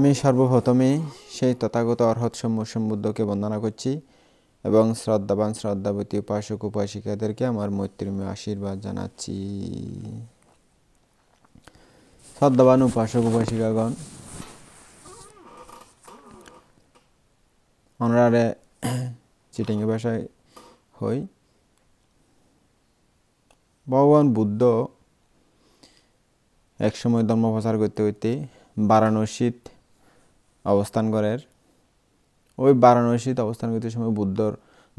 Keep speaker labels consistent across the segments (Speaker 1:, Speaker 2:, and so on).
Speaker 1: আমি সর্বপ্রথমে সেই তথাগত অর্হৎ সম্বুদ্ধকে বন্দনা করছি এবং শ্রদ্ধাবান শ্রদ্ধাবতী উপাসক উপাসিকাদেরকে আমার মৈত্রীময় আশীর্বাদ জানাচ্ছি। শ্রদ্ধাবান উপাসক উপাসিকাগণ, অনারে চিটিংয়ে ভাষায় হই। ভগবান বুদ্ধ একসময় ধর্ম প্রচার করতে করতে বারাণসীত অবস্থান করেন। ওই বারাণসীতে অবস্থান করতে সময় বুদ্ধর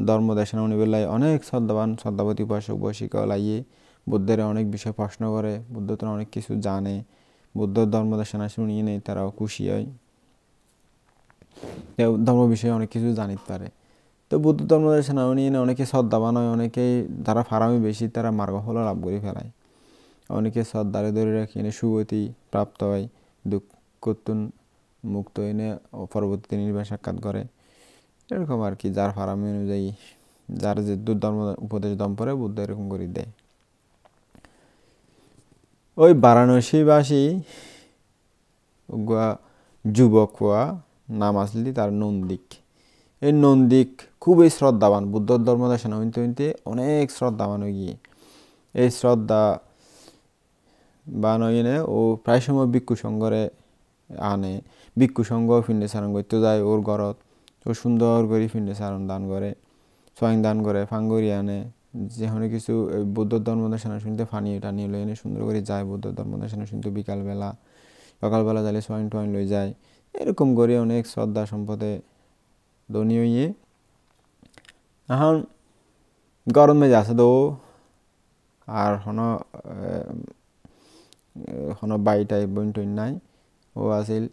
Speaker 1: ধর্ম দেশনা বেলায় অনেক শ্রদ্ধাবান শ্রদ্ধাবতী উপাসক উপাসিকা লাইয়ে বুদ্ধের অনেক বিষয় প্রশ্ন করে। বুদ্ধ তো অনেক কিছু জানে, বুদ্ধর ধর্ম দেশনা শুনিয়ে নেই, তারাও খুশি হয়, ধর্ম বিষয়ে অনেক কিছু জানিতে পারে। তো বুদ্ধ ধর্ম দেশনা নিয়ে অনেকে শ্রদ্ধাবান হয়, অনেকেই যারা ফারামি বেশি তারা মার্গফল লাভ করে ফেলায়, অনেকে শ্রদ্ধারে ধরে রাখি এনে সুগতি প্রাপ্ত হয়, দুঃখতুন মুক্ত এনে পরবর্তীতে নির্বাণ সাক্ষাৎ করে। এরকম আর কি, যার ফারামি অনুযায়ী যার যে ধর্ম উপদেশ দম পরে বুদ্ধ এরকম করে দেয়। ওই বারাণসীবাসী যুবক হওয়া নাম আসলি তার নন্দিক। এই নন্দিক খুবই শ্রদ্ধাবান, বুদ্ধ ধর্ম দেশনা হইতে হইতে অনেক শ্রদ্ধাবান হয়ে গিয়ে এই শ্রদ্ধা বান হইনে ও প্রায় সময় ভিক্ষু সংঘরে আনে। ভিক্ষু সংঘ ফিন্ডে সারণ করতে যায় ওর ঘরত। ও সুন্দর করে ফিন্ডে সারণ দান করে, স্বয়ং দান করে, ফাঙ্গরি আনে, যেখানে কিছু বৌদ্ধ ধর্ম দেশনা শুনতে ফানি টানি লই এনে সুন্দর করে যায় বৌদ্ধ ধর্ম দেশনা শুনতে। বিকালবেলা সকালবেলা যাইলে স্বয়ং টয়ং লই যায়। এরকম করে অনেক শ্রদ্ধা সম্পদে ধনী হইয়ে এখন গরম মেজে আছে তো আর হন বাড়িটাই বইন টইন নাই। ও আছিল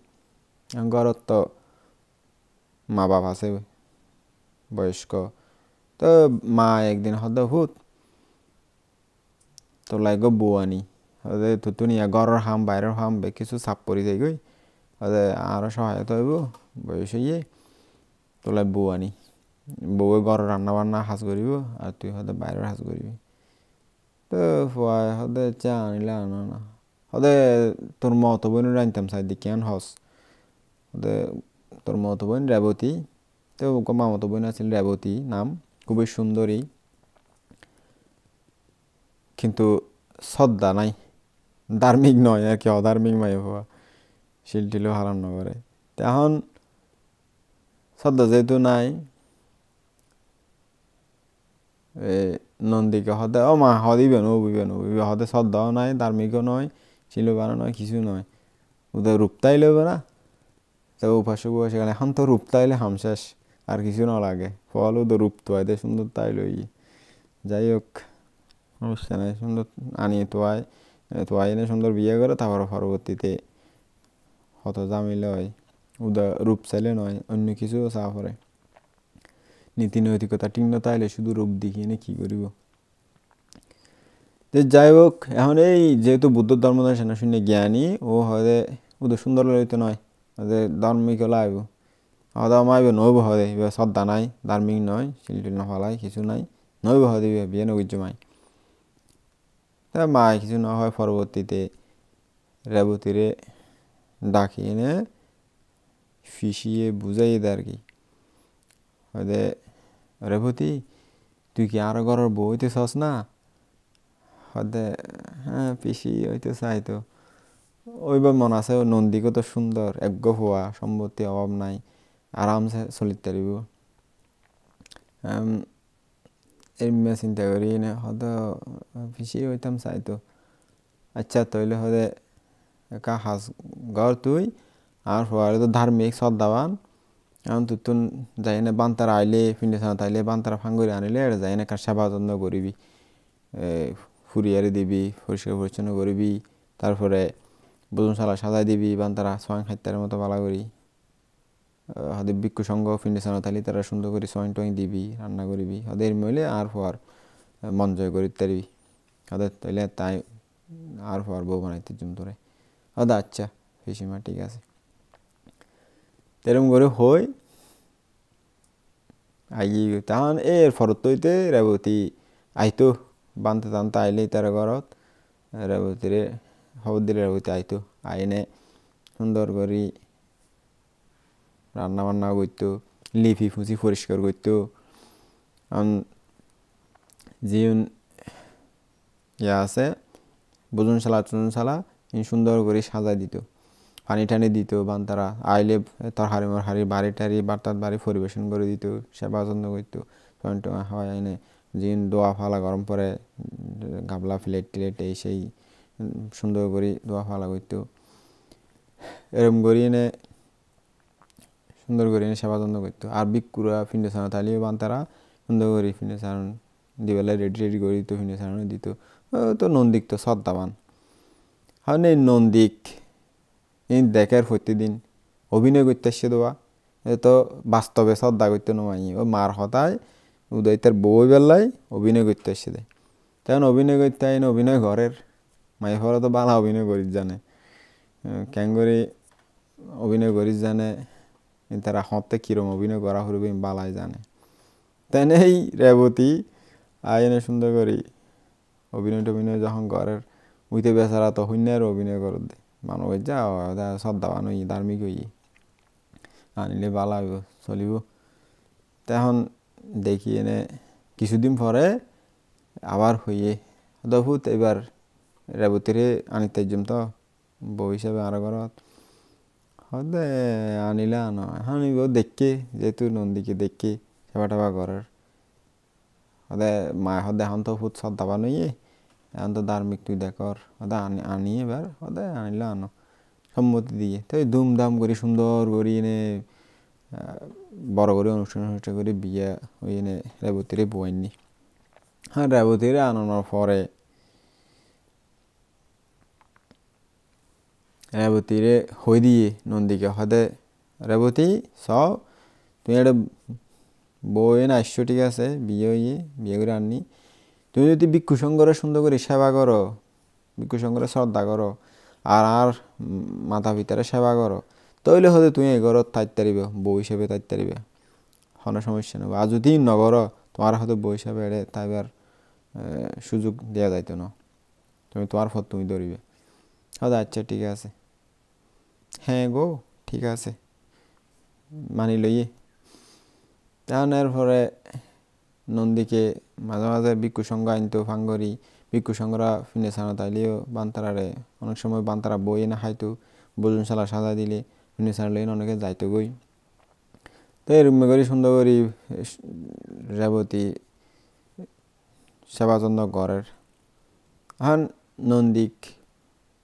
Speaker 1: ঘরত তো মা বাপ আছে বয়স্ক। তো মা একদিন হদ হুত তো লাইগ বউ আনি হদে তুতুনিয়া ঘরের হাম বাইরের হাম কিছু চাপ পরি যাই গই, হদে আরো সহায়তা হইব বয়স হইয়ে। তোলাই বউ আনি, বউয়ে ঘরের রান্না বান্না হাজ করিব আর তুই হদে বাইরের হাজ করিবি। তো ফুয়ায় হদে চা আনিলে আনো না, হদে তোর মত বোন রানতাম চাই দেখি আন হস। হদে তোর মত বোন রেবতী, তো মামতো বোন আছিল রেবতী নাম, খুবই সুন্দরী, কিন্তু শ্রদ্ধা নাই, ধার্মিক নয় আর কি, অধার্মিক মাই হওয়া, শিল টিলও হারান নগরে। এখন শ্রদ্ধা যেহেতু নাই, নন্দীকে হদে ও মা হদিবেন ও বুঝবেন ও বুঝবে, হদে শ্রদ্ধাও নাই, ধার্মিকও নয়, শিল বানা নয়, কিছু নয়, ওদের রূপতাই লইবে না। তো উপাসক সেখানে এখন তো রূপ তাইলে হাম শেষ, আর কিছু না লাগে, ফল তো রূপ তো আয় সুন্দর তাই লই। যাই হোক সমস্যা নাই, সুন্দর আনিয়ে তোয়াই এনে সুন্দর বিয়ে করে, তারপর পরবর্তীতে হত জামিলে হয়। উদা রূপ চাইলে নয়, অন্য কিছু চা পরে, নীতি নৈতিকতা ঠিক না তাইলে শুধু রূপ দেখিয়ে এনে কি করিব। যাই হোক এখন এই যেহেতু বুদ্ধ ধর্ম দেশনা শুনে জ্ঞানী ও হদে ওদের সুন্দর লইতে নয়, হদে ধার্মিক লাইব, হদা মাইব নইব, হদে শ্রদ্ধা নাই, ধার্মিক নয়, শিলটিল না ফলাই কিছু নাই, নইব হদে বিয়ে নৈর্য মাই। তা মায় কিছু না হয়, পরবর্তীতে রেবতীরে ডাকি এনে ফিসিয়ে বুঝাইয়ে দেয় আর কি, হদে রেবতী তুই কি আরো ঘরের বউ হইতে চাস না? হদে হ্যাঁ পিসি হইতে চাই তো। ওইবার মন আছে নন্দীকে তো সুন্দর একগ হওয়া, সম্পত্তি অভাব নাই, আরামসে চলিতে পারিব। এমনি চিন্তা করি না হদ পিসি হইতাম চাই তো। আচ্ছা তৈলে হদে একা হাজ ঘর তুই আর হওয়ারে তো ধার্মিক শ্রদ্ধাবান। এখন তুই তো যাই না বান্তারা আইলে ফিন্ডে সানা তাইলে বান্তারা ফাঙ্গুরি আনিলে এটা যাই না কার সেবা যত্ন করিবি, ফুরিয়ারে দিবি, পরিষ্কার পরিচ্ছন্ন করিবি, তারপরে ভোজনশালা সাজাই দিবি, বান্তারা সোয়াং খাইতার মতো পালা করি, হদে ভিক্ষু সংঘ ফিন্ডে সানা তাইলে তারা সুন্দর করে সোয়াং টোয়াং দিবি, রান্না করিবি, হদের মইলে আর হওয়ার মন জয় করিতে পারবি। হদের তাইলে তাই আর হওয়ার বউ বানাইতে জুম তোরে। হদা আচ্ছা পিসিমা ঠিক আছে। এরকম করে হই আই তখন এর ফরত হইতে রেবতী আইতো, বানতে টানতে আইলেই তার ঘরত রেবতীরে খবর দিলে রেবতী আইতো, আইনে সুন্দর করি রান্না বান্না করতো, লিপি ফুসি পরিষ্কার করতো। যেন ইয়া আছে ভোজনশালা সুন্দর করে সাজাই দিত, পানি টানি দিত, বান্তারা আইলে তরহারি মরহারি বাড়ি টাড়ি বার্তার বাড়ি পরিবেশন করে দিত, সেবা যত্ন করতো। হয় এনে জিন দোয়া ফালা গরম পরে গাবলা প্লেট টিলেট এই সেই সুন্দর করে দোয়া ফালা করতো। এরম করি এনে সুন্দর করে এনে সেবা যত্ন করতো। আর বিকুরা ফিন্ডে ছাড়া তাইলেও বান্তারা সুন্দর করে ফিন্ডে ছাড়ান দিবেলায় রেডি করে দিত, ফিন্ডে ছাড়ানো দিত। তো নন্দিক তো শ্রদ্ধাবান। হ্যাঁ এই নন্দিক এই দেখার প্রতিদিন অভিনয় করতে আসছে দেওয়া, এ তো বাস্তবে শ্রদ্ধা করতে নয়। ও মার হতায় উদয় তার বই বেলায় অভিনয় করতে আসছে দেয়। তখন অভিনয় করতে আইন অভিনয় ঘরের মাই ফলে তো বালা অভিনয় করিস জানে, কেন করে অভিনয় করিস জানে, তারা হতে কিরম অভিনয় করা হইবে বালাই জানে। তাই এই রেবতী আইনে সুন্দর করি অভিনয় টভিনয় যখন ঘরের উইতে বেচারা তো হইনার অভিনয় করে দে মানুষ যা শ্রদ্ধাবান হই ধার্মিক হই আনিলে বালা হইব চলিব। তখন দেখি এনে কিছুদিন পরে আবার হইয়ে দফুত এবার রেবতীরে আনিতে যাম তো বউ হিসাবে আরো ঘরত হদে আনিলে আনো আনিব দেখকে যেহেতু নন্দীকে দেখকে সেবা টেবা ঘরের হদে মায় হদে এখন তো ফুট শ্রদ্ধাবান হইয়ে এখন তো ধার্মিক তুই দেখর হদে আনি এবার হদে আনিলে আনো সম্মতি দিয়ে তো ধুমধাম করি সুন্দর করি এনে বড় করে অনুষ্ঠান করে বিয়ে ওই এনে রেবতীরে বইনি। হ্যাঁ রেবতীরে আনানোর পরে রেবতীরে হই দিয়ে নন্দীকে হদে রেবতী সব তুমি একটা বউ এনে আসছো ঠিক আছে বিয়ে করে আননি, তুমি যদি ভিক্ষু সংঘরে সুন্দর করে সেবা করো, ভিক্ষু সংঘরে শ্রদ্ধা করো আর মাতা পিতারে সেবা করো, তাইলে হয়তো তুমি এই ঘরত থাকতে পারিবে, বউ হিসেবে থাকতে পারিবে, কোনো সমস্যা নেই। আর যদি নগর তোমার হয়তো বউ হিসাবে এড়ে তাইবার সুযোগ দেওয়া যাইতো না, তুমি তোমার ফত তুমি ধরিবে। হয়তো আচ্ছা ঠিক আছে, হ্যাঁ গো ঠিক আছে মানি লইয়ে। তখন এরপরে নন্দীকে মাঝে মাঝে ভিক্ষু সংঘ আনতো ফাঙ্গরি, ভিক্ষু সংঘরা ফিনে ছানা তাইলেও বান্তারারে অনেক সময় বান্তারা বই এনে খাইতো, ভোজনশালা সাজা দিলে ফিনে ছানা লইন অনেকে যাইতো গই। তো এরম করে সুন্দর করি রেবতী সেবা যত্ন ঘরের। এখন নন্দিক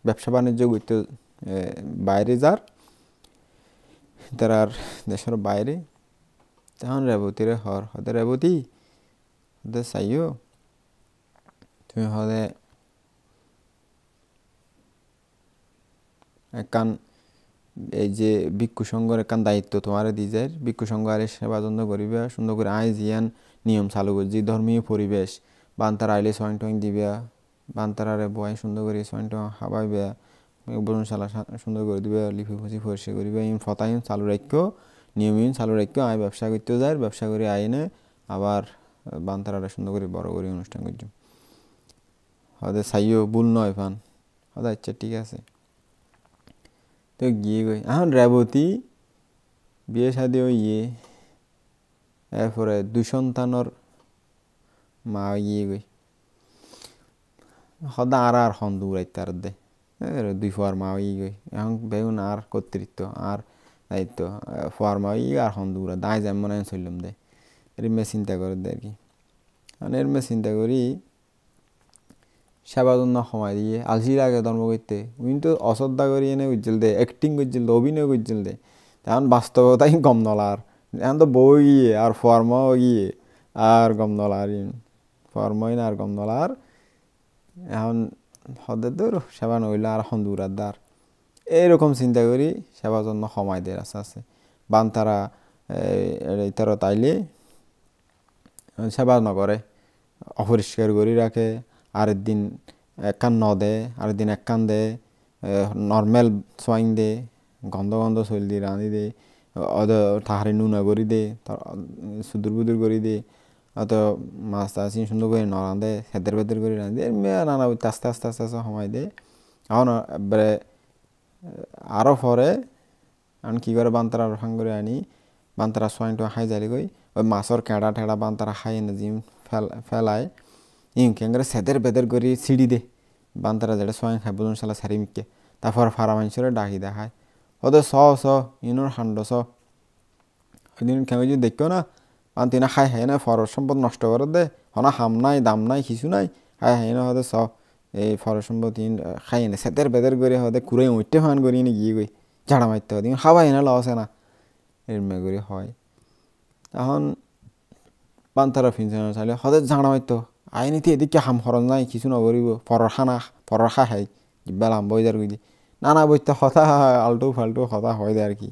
Speaker 1: ব্যবসা বাণিজ্য করতে বাইরে যার তার দেশের বাইরে, তখন রেবতীরে হদে রেবতী হদে চাইও তুমি হদে একান এই যে ভিক্ষু সংঘর একান দায়িত্ব তোমার দি যায়, ভিক্ষু সংঘ আরে সেবা যত্ন করিবে সুন্দর করে আই জিয়ান নিয়ম চালু করছি, ধর্মীয় পরিবেশ বান্তার আইলে সোয়াইন টোয়াইন দিবে, বান্তারারে বয় সুন্দর করে সোয়াইন টোয়া খাবাইবে, ভোজনশালা সুন্দর করে দিবে, লিপি ফুসি পরিষ্কার করিবে, ইন ফতাইন চালু রাখো, নিয়মিন চালু রাখো। আয় ব্যবসা করতেও যায়, ব্যবসা করে আইনে আবার বান্তারারে সুন্দর করে বড় করে অনুষ্ঠান করছি। হয়তো চাইও ভুল নয় ফান হয়তো আচ্ছা ঠিক আছে। তো গিয়ে গই এখন রেবতী বিয়ে শাদী ইয়ে এরপরে 2 সন্তানের মা গিয়ে গই সদা আর হন দূরাইতে আর দে 2 ফুয়ার মা গিয়ে গই এখন বেগুন আর কর্তৃত্ব আর দায়িত্ব ফুয়ার মা গিয়ে আর হন দূরা দায় যেমন আমি চললাম দে এরমে চিন্তা করে দে আর কি। মানে এরমে চিন্তা করি সেবা যত্ন সময় দিয়ে আলসি লাগে ধর্ম করতে, কিন্তু অশ্রদ্ধা করি এনে উজ্জ্বল দে, অ্যাক্টিং উজ্জ্বল দে, অভিনয় উজ্জ্বল দে। এখন বাস্তবতাই গম নলার, এখন তো বউ গিয়ে আর ফর্মাও গিয়ে আর গম নলার, ফর্মই না আর গম নলার। এখন হদে তোর সেবা নইলে আর এখন দূরার দ্বার এইরকম চিন্তা করি সেবা যত্ন সময় দেয় আস্তে আস্তে। বান্তারা তারা তাইলে সেবা নকরে, অপরিষ্কার করে রাখে, আরেক দিন একখান ন দে, আরেক দিন একখান দে, নর্মেল সোয়াইং দে, গন্ধ গন্ধ চল দিয়ে রাঁধি দে, তাহারে নুনা করি দে, সুদূর বুদুর করি দে, অত মাছ টাছ সুন্দর করে ন রাঁধে, হেদের বেদের করে রাঁধে, নানা আস্তে আস্তে সময় দে। এখন এবারে আরও পরে এখন কি করে বান্তারা রফাং করে আনি বান্তারা সোয়াইনটো খাই যাইলে গই ওই মাছর কেঁড়া ঠেড়া বান্তারা খাই এনে জিম ফেলায় কেঙ্গরে সেদের বেদের করি সিঁড়ি দে বান্তারা যেটা সোয়াইন খাই বুঝুন সালা সারি মিকে তারপর ফারা মানুষের ডাকি দেখায় ওদের স ইনোর হান্ড ওই দিন কেন যদি দেখো না পান্তি না খাই হাই না ফরর সম্পদ নষ্ট করে দে হনা হাম নাই দাম নাই কিছু নাই হাই হাই না হতে এই ফরর সম্পদ খাই না সেদের বেদের করে হতে কুড়াই উঠতে ফান করি নি গিয়ে গই ঝাড়া মারতে হয় খাবাই না লসে না এরমে করে হয় এখন পান্তারা ফিনছে না চাইলে হতে ঝাড়া মারতো আইনিতে এদিকে হাম হরণ নাই কিছু নকরিব ফরর খা খাই বেলাম বইজার গই নানা বইতে হতা আলটু ফাল্টু হতা হয় দে আর কি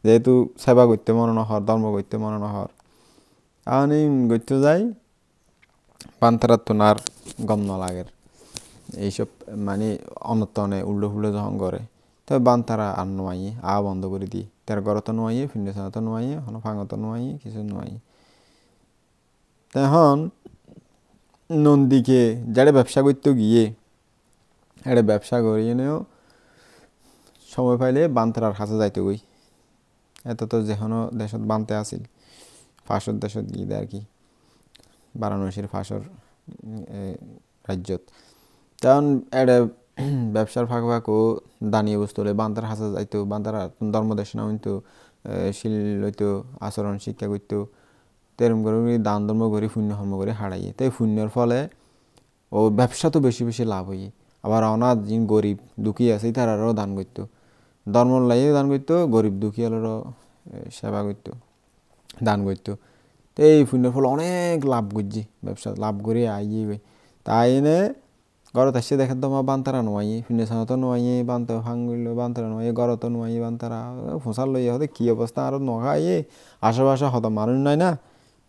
Speaker 1: যেহেতু সেবা করতে মনে নহর ধর্ম করতে মনে নহর আমি করতে যাই পান্তারার তো নার গম লাগের এইসব মানে অনতনে উল্টো ফুল্টো যখন করে তবে বান্তারা আর নোয়াইয়ে বন্ধ করে দিই তার ঘর তো নোয়াইয়ে ফিন্ডেশন তো নোয়াইয়ে হন ফাঙত নোয়াইয়ে কিছু নোয়াইয়ে তখন নন্দীকে যারা ব্যবসা করতে গিয়ে একটা ব্যবসা করিয়ে নেও সময় পাইলে বান্তারার কাছে যাইতে গই এত তো যেখানো দেশত বানতে আসিল ফাঁসর দেশত গিয়ে দেয় আর কি বারাণসীর ফাঁসর রাজ্যত তখন একটা ব্যবসার ফাঁক ফাঁকও দানিয়ে বস্তু হলে বান্তার হাসা যাইতো বান্তারা ধর্মদেশ না হইতো শিল লইতো আচরণ শিক্ষা করতো তেরম করে দান ধর্ম করে শূন্য ধর্ম করে হারাইয়ে তাই শূন্যর ফলে ও ব্যবসা তো বেশি বেশি লাভ হইয়ে আবার অনাথ যিনি গরিব দুঃখী আছে তারারও দান করতো ধর্ম লাইয়েও দান করতো গরিব দুঃখীয়ালেরও সেবা করতো দান করতো তো এই শূন্যর ফলে অনেক লাভ করছি ব্যবসা লাভ করে আইয়ে তাই এনে ঘরত আসছে দেখেন তো আমার বান্তারা নোয়াইয়ে ফিনে সানতো নোয়াইয়ে বান্তা ভাঙল বান্তারা নোয়াইয়ে ঘরতো নোয়াইয়ে বান্তারা ফোঁসার লইয়ে হতে কী অবস্থা আরও নখাইয়ে আশেপাশে হত মানুষ নাই না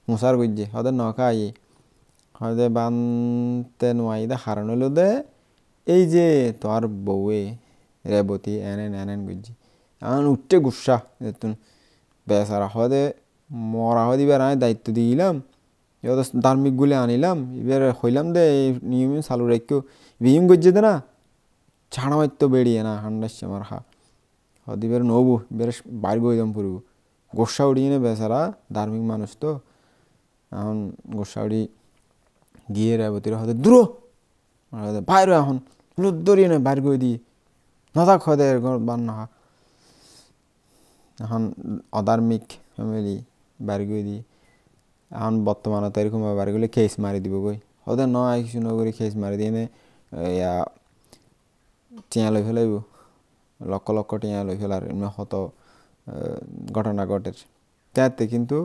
Speaker 1: মোসার করছে হতে নখাইয়ে হয়তো বানতে নোয়াই দে হারান হইল দে এই যে তোর বউয়ে রেবতী এনেন করছি এখন উঠতে গুসা যেতুন বেচারা হতে মরা হয়ে দিবার আমি দায়িত্ব দিলাম এবার ধার্মিক গুলি আনিলাম এবার হইলাম দে এই নিয়ম চালু রাখো বিহিম করছে দে না ছাড়া মারতো বেরিয়ে না হান্ডাসছে আমার হতে এবার নবু এবার বাইর গইলাম পুরো গোসা উড়িয়ে নে বেচারা ধার্মিক মানুষ তো এখন গোসা উড়ি গিয়ে রেবতীর হতে দূর বাইর এখন দরিয়ে না বাইর করে দিয়ে নথাক হতে বান না এখন অধার্মিক ফ্যামিলি বাইর করে দিয়ে এখন বর্তমানে তো এরকম বাড়িগুলো কেস মারি দিব গই ওদের নয় কিছু নগরী কেস মারি দিয়ে ইয়া টিয়া লই ফেলাইব লক্ষ লক্ষ টিয়া লই ফেলার এমনি হত ঘটনা ঘটের তাতে কিন্তু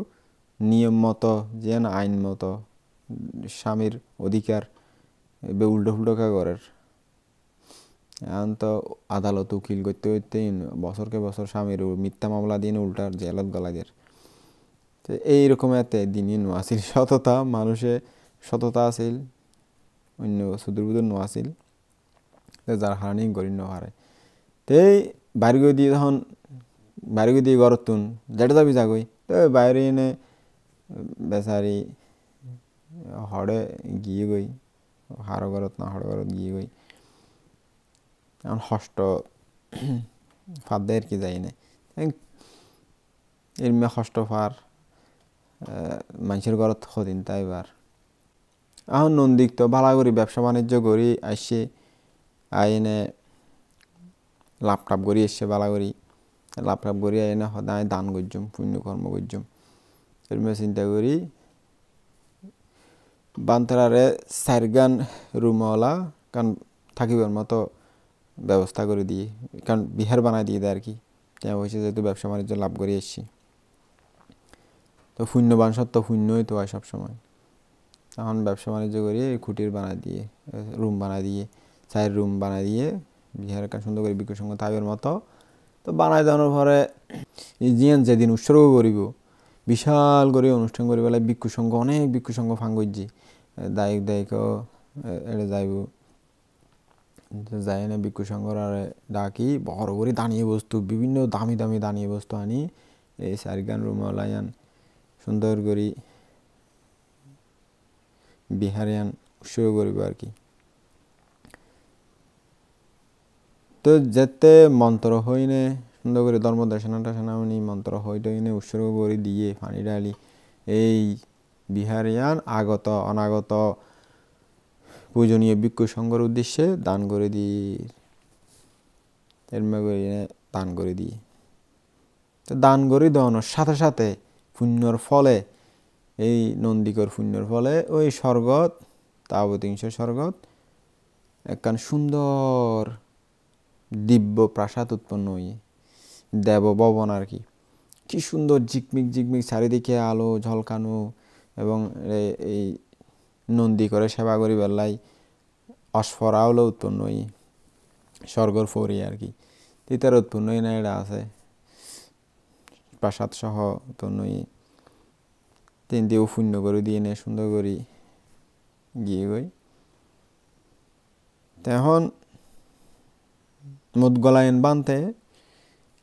Speaker 1: নিয়ম মতো যে না আইন মতো স্বামীর অধিকার উল্টো ফুল্টো করের এখন তো আদালত উকিল করতে করতে বছরকে বছর স্বামীর মিথ্যা মামলা দিয়ে উল্টার জেলত গলা দিয়ে তো এইরকম এতে দিনই নোয়াছিল সততা মানুষে সততা আছিল অন্য সুদূরবুদূর নোয়াছিল যার হারানি গড়ি নহারে তো এই বাড়ি গই দিয়ে তখন বাড়ি গই দিয়ে ঘরত তুন যেটা যাবি যাগই তো বাইরে এনে বেচারি হড়ে গিয়ে গই হাড় ঘরত না হড় ঘরত গিয়ে গই এখন হষ্ট ফাঁদ দেয় আর কি যাই না এর মেয়ে হষ্ট ফার মানুষের ঘরত সদিন তাই এবার এখন নন্দিক তো ভালো করি ব্যবসা বাণিজ্য করি আসছে আইনে লাপটাপ করি এসছে ভালো করি লাপটাপ করি আইনে সদায় দান করছুম পুণ্য কর্ম করছুম এর মেয়ে চিন্তা করি বান্তারারে চারগান রুমওয়ালা কারণ থাকিবার মতো ব্যবস্থা করে দিয়ে কারণ বিহার বানাই দিয়ে দেয় আর কি কেন হয়েছে যেহেতু ব্যবসা বাণিজ্য লাভ করে এসছি তো শূন্যবান সত্য শূন্যই তো হয় সবসময় তখন ব্যবসা বাণিজ্য করিয়ে খুঁটির বানাই দিয়ে রুম বানাই দিয়ে চায়ের রুম বানাই দিয়ে বিহারের কাজ সুন্দর করে বিক্রয় সঙ্গ থাকবের মতো তো বানাই দেওয়ার পরে জিয়ান যেদিন উৎসর্গ করিব বিশাল করে অনুষ্ঠান করি বেলায় ভিক্ষু সংঘ অনেক ভিক্ষু সংঘ ফাং করছি দায়িকও এটা যাইব যাই না ভিক্ষু সংঘর আর ডাকি বড় করে দাঁড়িয়ে বস্তু বিভিন্ন দামি দামি দাঁড়িয়ে বস্তু আনি এই চারিগান রুমওয়ালায়ান সুন্দর করে বিহারিয়ান উৎসর্গ করিব আর কি তো যেতে মন্ত্র হইনে সুন্দর করে ধর্মদেশনা মন্ত্র হইতে এনে উৎসর্গ করে দিয়ে পানি ঢালি এই বিহারিয়ান আগত অনাগত পূজনীয় ভিক্ষু সংঘর উদ্দেশ্যে দান করে দিই দান করে দিই। তো দান করে দেওয়ানোর সাথে সাথে পুণ্যর ফলে এই নন্দিকর পুণ্যর ফলে ওই স্বর্গত তাবতিংশ স্বর্গত একখান সুন্দর দিব্য প্রাসাদ উৎপন্ন হই দেব ভবন আর কি। কি সুন্দর ঝিকমিক ঝিকমিক চারিদিকে আলো ঝলকানো এবং এই নন্দী করে সেবা করি বেলাই অস্ফরা হলো উৎপন্ন হই স্বর্গর ফরি আর কি। তিতার উৎপন্ন হই না এটা আছে প্রাসাদ সহ উৎপন্ন হই তিন দিয়েও শূন্য করে দিয়ে নে সুন্দর করি গিয়ে গই। তখন মুদগলায়ন বানতে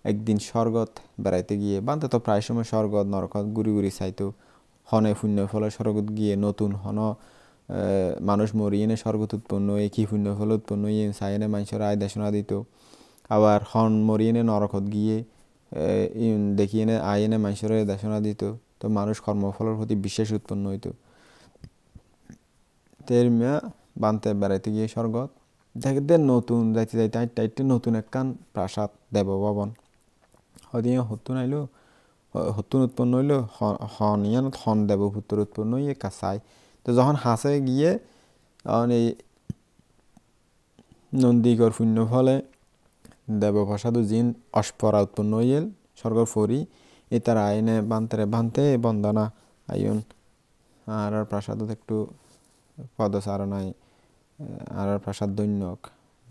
Speaker 1: একদিন স্বর্গত বেড়াইতে গিয়ে বানতে তো প্রায় সময় স্বর্গত নরকত গুড়ি গুড়ি চাইতো হনে শূন্য ফলে স্বর্গত গিয়ে নতুন হন মানুষ মরি এনে স্বর্গত উৎপন্ন হয়ে কি শূন্য ফলে উৎপন্ন হয়ে চাই এনে মানুষের আয় দেশনা দিত। আবার হন মরি এনে নরকত গিয়ে দেখি এনে আয় এনে মানুষের দেশনা দিত। তো মানুষ কর্মফলের প্রতি বিশ্বাস উৎপন্ন হইতো। তের মিয়া বানতে বেড়াইতে গিয়ে স্বর্গত দেখতে নতুন যাইতে যাইতে আইতে নতুন একখান প্রাসাদ দেব ভবন হদিয়া হতুন আইলো হতুন উৎপন্ন হইলো হনিয়ান হন দেবপুত্র উৎপন্ন হইয়ে কাছাই। তো যখন হাসে গিয়ে তখন এই নন্দীকর শূন্য ফলে দেবপ্রসাদ জিন অস্পরা উৎপন্ন হইল স্বর্গর ফরি এ তার আইনে বানতে বন্দনা আইন আর প্রাসাদত একটু পদচারণায় আর প্রাসাদ দৈন্যক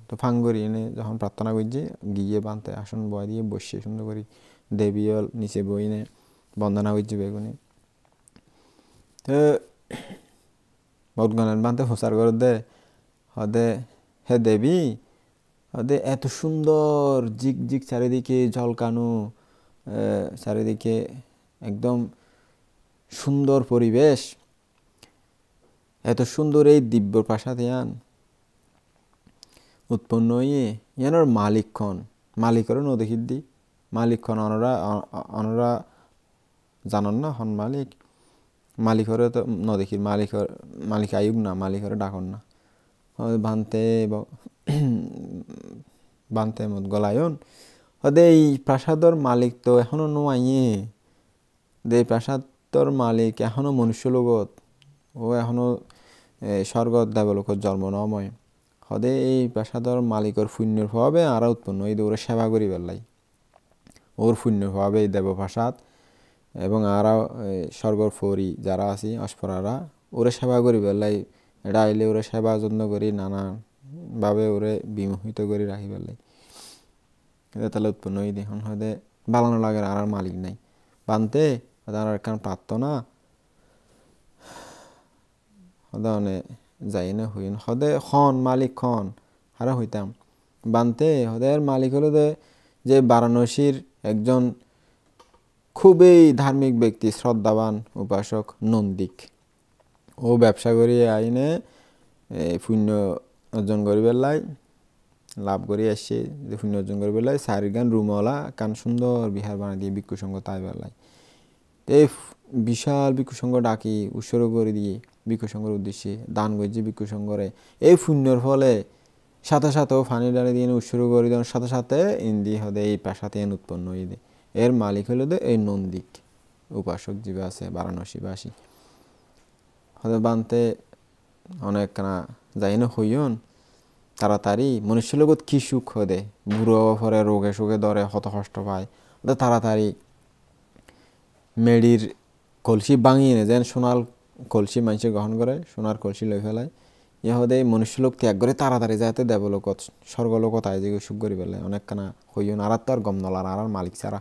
Speaker 1: তো ফাঙ্গরি এনে যখন প্রার্থনা করছে গিয়ে বানতে আসন বয় দিয়ে বসে সুন্দর করি দেবীল নিচে বইনে বন্দনা করছে বেগুনি। তো বদগানের বানতে প্রচার করে দে হদে হে দেবী হদে এত সুন্দর জিক জিক চারিদিকে ঝলকানো চারিদিকে একদম সুন্দর পরিবেশ এত সুন্দর এই দিব্য প্রাসাদ ইয়ান উৎপন্ন হইয়ে ইয়ানোর মালিকর নদীর দি মালিকক্ষণ অনরা জানন না হন মালিকরে তো নদীর মালিক আয়ুব না মালিকরে ডাকন না বানতে মত গলায়ন হদে এই প্রাসাদর মালিক তো এখনো নোয়াইয়ে দে প্রাসাদর মালিক এখনো মনুষ্য লোকত ও এখনো স্বর্গত দেবলোকত জন্ম নময় হদে এই প্রাসাদর মালিকর পুণ্যর ভাবে আর উৎপন্ন এই ওরা সেবা করি বেলাই ওর পুণ্যর ভাবে এই দেবপ্রাসাদ এবং আর স্বর্গর ফরি যারা আছি অস্পরারা ওরে সেবা করি বেলাই এটা আইলে ওরে সেবা যত্ন করি নানাভাবে ওরে বিমোহিত করে রাখি বেলাই এটা তাহলে উৎপন্ন হই দেখুন হদে বালানো লাগে আর মালিক নাই বানতে আর একখান প্রার্থনা হদে যাই না হইন হদে খন মালিক খন হারা হইতাম বানতে হদের মালিক হলো যে বারাণসীর একজন খুবই ধার্মিক ব্যক্তি শ্রদ্ধাবান উপাসক নন্দিক ও ব্যবসা করি আইনে পুণ্য অর্জন করি বেলাই লাভ করে আসছে যে পুণ্য অর্জন করি বেলাই চারিগান রুমওয়ালা কান সুন্দর বিহার বানা দিয়ে ভিক্ষু সংঘ তাই বেলাই এই বিশাল ভিক্ষু সংঘ ডাকি উৎসর্গ করে দিয়ে ভিক্ষু সংঘের উদ্দেশ্যে দান করছে ভিক্ষু সংঘরে এই পুণ্যর ফলে সাথে সাথেও ফানি ডালে দিয়ে উৎসর্গ করে দেওয়ার সাথে সাথে ইন্দি হদে এই পেশাতে উৎপন্ন হয়ে দেয় এর মালিক হলো এই নন্দিক উপাসক জীবে আছে বারাণসীবাসী হদে বানতে অনেক না যাই না হইন তাড়াতাড়ি মনুষ্য লোকত কি সুখ হদে বুড়ো ফরে রোগে শোকে ধরে হত কষ্ট পায় ওদের তাড়াতাড়ি মেডির কলসি ভাঙিয়ে নে যেন সোনার কলসি মানুষে গ্রহণ করে সোনার কলসি লই ফেলায় ইহদে মনুষ্য লোক ত্যাগ করে তাড়াতাড়ি যাতে দেবলোকত স্বর্গলোকত আয় যে সুখ করি পেলে অনেকখানা হইন আর তো আর গম নলার আর মালিক ছাড়া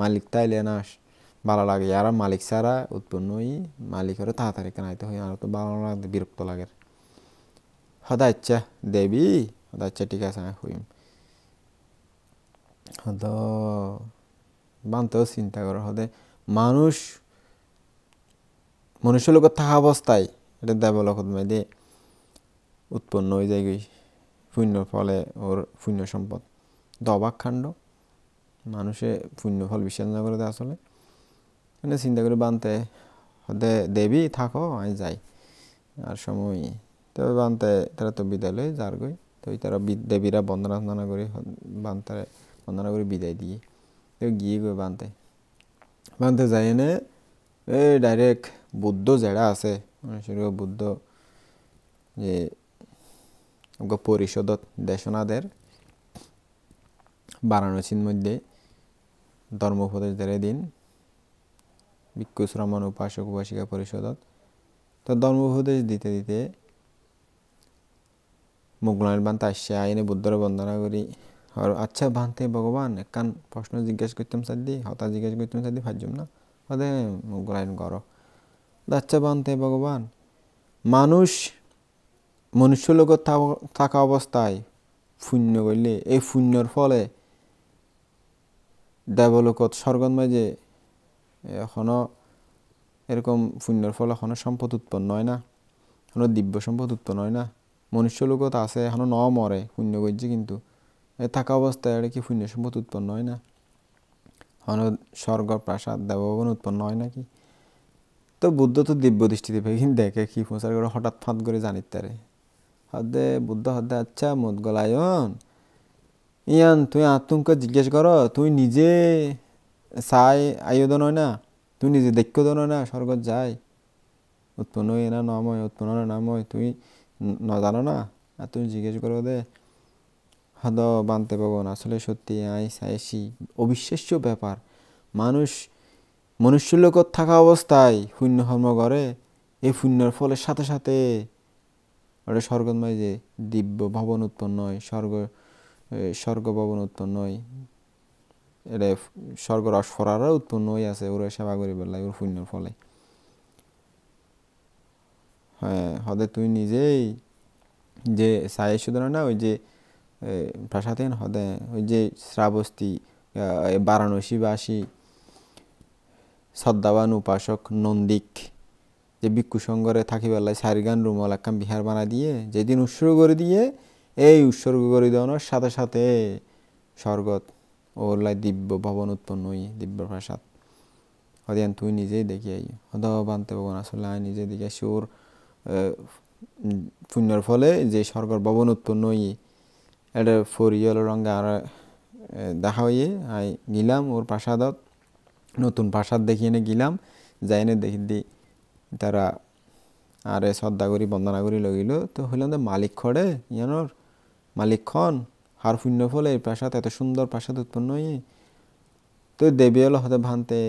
Speaker 1: মালিক তাইলে না ভালো লাগে আর মালিক ছাড়া উৎপন্ন হই মালিকের তাড়াতাড়ি কেনাইতে হয় আর তো ভালো লাগে বিরক্ত লাগে সদা ইচ্ছা দেবী সদা ইচ্ছা ঠিক আছে হইম হদ বানতেও চিন্তা করো হদে মনুষ্য লোকের থাকা অবস্থায় এটা দেবলোকত মেয়েদে উৎপন্ন হয়ে যায় পুণ্যর ফলে ওর পুণ্য সম্পদ দবাক খাণ্ড মানুষে পুণ্য ফল বিশ্বাস না করে আসলে মানে চিন্তা করে বানতে হতে দেবী থাকো আমি যাই আর সময় তবে বানতে তারা তো বিদ্যালয়ে যার গই তো তারা দেবীরা বন্দনা করে বানতে বন্দনা করে বিদায় দিয়ে তো গিয়ে গই বানতে বানতে যাই এনে এই ডাইরেক্ট বুদ্ধ যেটা আছে মানুষের বুদ্ধ যে পরিষদত দেশনাদের বারাণসীর মধ্যে ধর্ম উপদেশ দেয় দিন ভিক্ষু শ্রমণ উপাসক উপাসিকা পরিষদত তো ধর্ম উপদেশ দিতে দিতে মুগলাইন বানতে আসছে আইনে বুদ্ধরে বন্দনা করি আর আচ্ছা বানতে ভগবান একখান প্রশ্ন জিজ্ঞেস করতাম সাদি হতা জিজ্ঞেস করতাম সাদি ভাজ্যম না হতে মুগলাইন করো আচ্ছা বানতে ভগবান মনুষ্য লোকত থাকা অবস্থায় পুণ্য করলে এই পুণ্যর ফলে দেবলোকত স্বর্গত মাঝে এখনো এরকম পুণ্যর ফলে এখনো সম্পদ উৎপন্ন হয় না এখনো দিব্য সম্পদ উৎপন্ন হয় না মনুষ্য লোকত আছে এখনো ন মরে পুণ্য করছে কিন্তু থাকা অবস্থায় এটা কি পুণ্য সম্পদ উৎপন্ন হয় না এখনো স্বর্গ প্রাসাদ দেবভবন উৎপন্ন হয় নাকি তো বুদ্ধ তো দিব্য দৃষ্টিতে কিন্তু দেখে কি প্রচার করে হঠাৎ ফাঁদ করে জানিত তারে হদে বুদ্ধ হদে আচ্ছা মুদ গলায়ন ইয়ান তুই আতঙ্ক জিজ্ঞেস কর তুই নিজে চাই আয়োজন হয় না তুই নিজে দেখো তো না স্বর্গত যায় উৎপন্ন হয়ে না নময় উৎপন্ন হয় নাময় তুই জানো না আর তুই জিজ্ঞেস করো দে হদ বানতে পাবো না আসলে সত্যি আই চাইছি অবিশ্বাস্য ব্যাপার মনুষ্য লোকত থাকা অবস্থায় শূন্য কর্ম করে এই শূন্যর ফলের সাথে সাথে ওটা স্বর্গময় যে দিব্য ভবন উৎপন্ন হয় স্বর্গ ভবন উৎপন্ন হয় এটা স্বর্গ রসফরারও উৎপন্ন হয়ে আছে ওরা সেবা করি বেলা ওর পুণ্যর ফলে হ্যাঁ হদে তুই নিজেই যে সাই শুধু না ওই যে প্রাসাদে হদে ওই যে শ্রাবস্তি বারাণসীবাসী শ্রদ্ধাবান উপাসক নন্দিক যে ভিক্ষু সঙ্গরে থাকি বেলায় সারিগান রুমল একখান বিহার বানা দিয়ে যেদিন উৎসর্গ করে দিয়ে এই উৎসর্গ করে দেওয়ানোর সাথে সাথে স্বর্গত ওরলাই দিব্য ভবন উৎপন্ন হই দিব্য প্রাসাদ হদিয়ান তুই নিজেই দেখি আই হদ বানতে ভগবান আসলে আমি নিজে দেখি আসি ওর পুণ্যর ফলে যে স্বর্গর ভবন উৎপন্ন হই এটা ফরিয়াল রঙে আর দেখা হইয়ে আই গিলাম ওর প্রাসাদত নতুন প্রাসাদ দেখিয়ে এনে গিলাম যাই এনে দেখি দি তারা আরে শ্রদ্ধা করি বন্দনা করি লগিল তো হইলাম তো মালিক খড়ে ইয়ানোর মালিক খন হার পুণ্য ফলে এই প্রাসাদ এত সুন্দর প্রাসাদ উৎপন্ন হয়ে তো দেবী হলো হতে ভানতে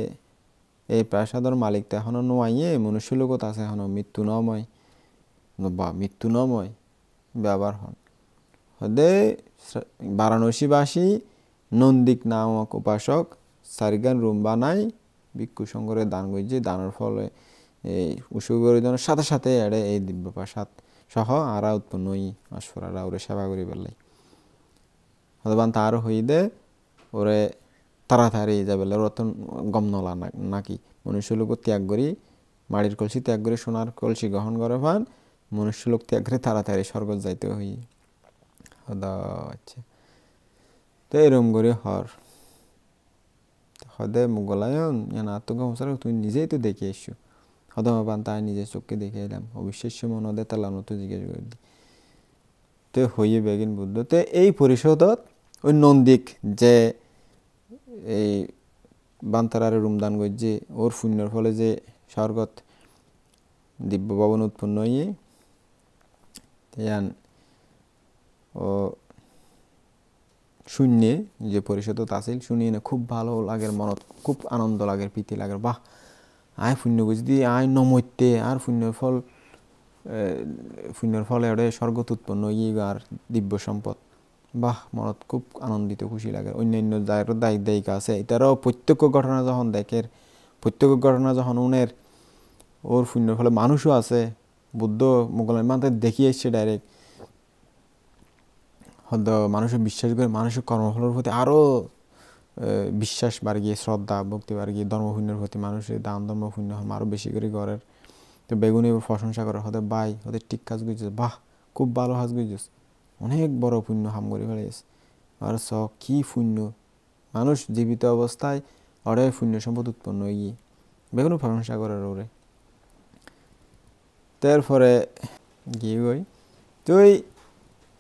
Speaker 1: এই প্রাসাদর মালিক তো এখনো নোয়াইয়ে মনুষ্য লোকত আছে এখনো মৃত্যু নময় বা মৃত্যু নময় ব্যবহার হন হদে বারাণসীবাসী নন্দিক নামক উপাসক সারিগান রুম বানাই ভিক্ষু সঙ্গরে দান করছে দানের ফলে এই উৎসর্গের সাথে সাথে এড়ে এই দিব্য প্রাসাদ সহ আরা উৎপন্ন হই অশ্বরারা ওরে সেবা করি বেলাই হতবান তার হই দে ওরে তাড়াতাড়ি যাবে ওর তো গম নলা নাকি মনুষ্য লোক ত্যাগ করি মাটির কলসি ত্যাগ করে সোনার কলসি গ্রহণ করে পান মনুষ্য লোক ত্যাগ করে তাড়াতাড়ি স্বর্গ যাইতে হই আচ্ছা তো এরম করে হর হদে মোগলায়ন ইয়ান আত্মগমসার তুই নিজেই তো দেখে এসছো হদমাবান তাই নিজের চোখকে দেখে এলাম অবিশ্বাস্য মনে হদে তার লানো তো জিজ্ঞেস করে দি তো হইয়ে বেগিন বুদ্ধ তো এই পরিষদত ওই নন্দিক যে এই বান্তারারে রুমদান করছে ওর পুণ্যর ফলে যে স্বর্গত দিব্য ভবন উৎপন্ন হইয়ে ইয়ান ও শূন্যে যে পরিষদত আছিল শুনিয়ে না খুব ভালো লাগের মনত খুব আনন্দ লাগের প্রীতি লাগের বাহ আয় পুণ্য বুঝদি আয় নমত্যে আর পুণ্যর ফলে ওটা স্বর্গত উৎপন্ন হইয়ে আর দিব্য সম্পদ বাহ মনত খুব আনন্দিত খুশি লাগে অন্যান্য যার দায়িকা আছে এটারও প্রত্যক্ষ ঘটনা যখন দেখের প্রত্যক্ষ ঘটনা যখন ওর পুণ্যর ফলে মানুষও আছে বুদ্ধ মোগলের মানতে দেখিয়ে এসছে ডাইরেক্ট হয়তো মানুষের বিশ্বাস করে মানুষের কর্মফলের প্রতি আরও বিশ্বাস বাড় গিয়ে শ্রদ্ধা ভক্তি বাড় গিয়ে ধর্মপুণ্যের প্রতি মানুষের দান ধর্মপুণ্য আরও বেশি করে করার তো বেগুনি প্রশংসা করে হতে বাই হতে ঠিক কাজ করছিস বাহ খুব ভালো কাজ করছিস অনেক বড় পুণ্য হাম করে ফেলেছিস আর কি পুণ্য মানুষ জীবিত অবস্থায় ওরে পুণ্য সম্পদ উৎপন্ন হয়ে গিয়ে বেগুন প্রশংসা করে ওরে। তারপরে কি কই তুই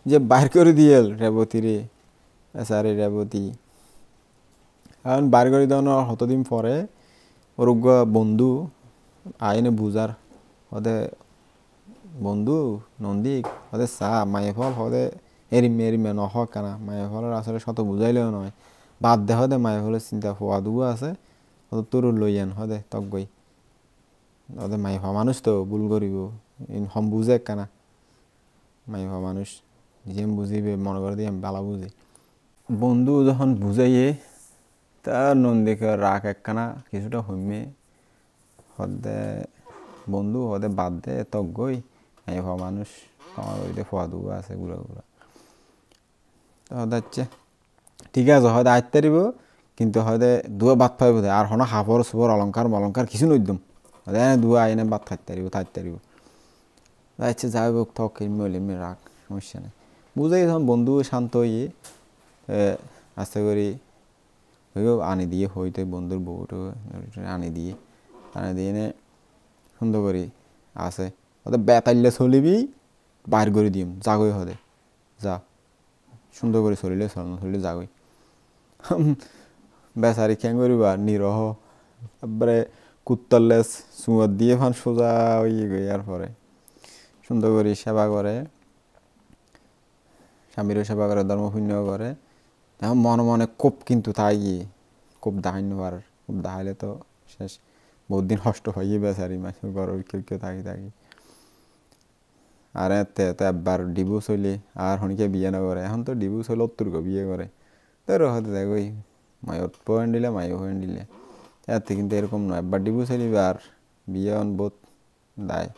Speaker 1: যে বাইর করে দিয়েল রেবতী রে এসারে রেবতী, কারণ বাইর করে দেওয়ানোর কতদিন পরে ওর বন্ধু আইনে বুঝার হদে বন্ধু নন্দিক হদে চা মায়ে ফল হদে এরিমে নহ কানা মায়ে ফলের আসলে শত বুঝাইলেও নয় বাদ দে হদে মায়ে ফলের চিন্তা ফোয়া দুবো আছে হয়তো তোর লইয়ান হদে তক গই হদে মায়ে ফা মানুষ তো ভুল করিব হম বুঝে কানা মায়ে ফা মানুষ নিজে বুঝিবে মনে করে দিয়ে বালা বুঝি বন্ধু যখন বুঝাইয়ে তার নন্দিকে রাগ একখানা কিছুটা হইমে হদে বন্ধু হদে বাদ দে তক গই মায়ে ফা মানুষ আমার বাড়িতে ফোয়া দুবো আছে গুড়া গুড়া হদে হচ্ছে ঠিক আছে হয়তো আইতে পারিব কিন্তু হয়তো দুয়া বাদ পাইব আর হন হাফর সুপর অলঙ্কার কিছু নইদম হয়তো এনে দুয়া আইনে বাদ খাইতে পারিব আচ্ছা যাই হোক থক এমনি রাখ সমস্যা নেই বুঝাই তখন বন্ধু শান্ত হয়ে আস্তে করি হইব আনি দিয়ে হইতে বন্ধুর বউটা আনি দিয়ে এনে সুন্দর করি আছে হয়তো বেতাইলে চলিবি বাইর করে দিম জাগই হদে যা সুন্দর করে চলিলে চলিলে যাগই বেচারি খেং করিবা নিরহ একবারে কুত্তার লেজ চুঁয়ার দিয়ে ফান সোজা হইয়ে গই আর পরে সুন্দর করে সেবা করে স্বামীরও সেবা করে ধর্মপুণ্য করে এখন মনে মনে কোপ কিন্তু তাই গিয়ে কোপ দাহাইন পার কোপ দাহাইলে তো শেষ বহুত দিন কষ্ট হয়ে বেচারি মাসের ঘর কেউ থাকি আর এতে তো একবার ডিভোর্স হইলে আর হনিকে বিয়ে না করে এখন তো ডিভোর্স হইলে অত্তরকে বিয়ে করে তোর হয়তো দেখ ওই মায়ও পয়েন্ট দিলে মায়ও পয়েন্ট দিলে এতে কিন্তু এরকম নয় একবার ডিভোর্স হইলে আর বিয়ে বহুত দায়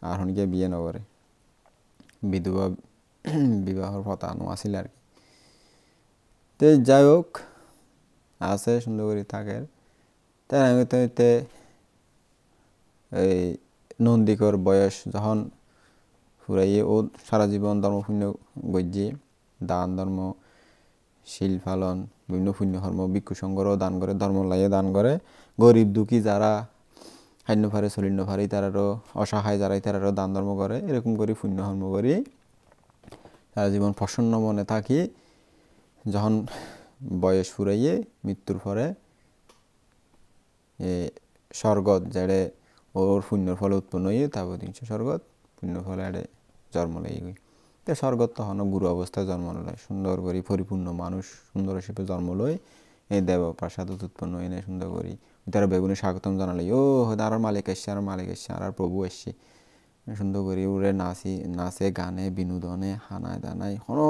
Speaker 1: আর হনিকে বিয়ে না করে বিধবা বিবাহর কথা আনো আসিল আর কি তো যাই হোক আছে সুন্দর করে থাকে তাই হইতে এই নন্দিকর বয়স যখন ফুরাইয়ে ও সারা জীবন ধর্মপুণ্য গজ্যে দান ধর্ম শিল পালন বিভিন্ন পুণ্য কর্ম ভিক্ষু সংঘরও দান করে ধর্ম লাইয়ে দান করে গরিব দুঃখী যারা খান্য ফারে চলিন্য ফারি তারারও অসহায় যারাই তারারও দান ধর্ম করে এরকম করে পুণ্য কর্ম করি সারা জীবন প্রসন্ন মনে থাকি যখন বয়স ফুরাইয়ে মৃত্যুর পরে স্বর্গত যেড়ে ওর পুণ্যর ফলে উৎপন্ন হয়ে তারপর তিনশো স্বর্গত পুণ্য ফলে এড়ে জন্ম লেগে গই তো স্বর্গত তখন গুরু অবস্থায় জন্ম লয় সুন্দর করে পরিপূর্ণ মানুষ সুন্দর হিসেবে জন্ম লয় এই দেব প্রাসাদ উৎপন্ন এনে সুন্দর করি তারা বেগুনে স্বাগতম জানালে ও আর মালিক এসছে আর প্রভু এসছে সুন্দর করি উড়ে নাচে গানে বিনোদনে হানায় দানায় কোনো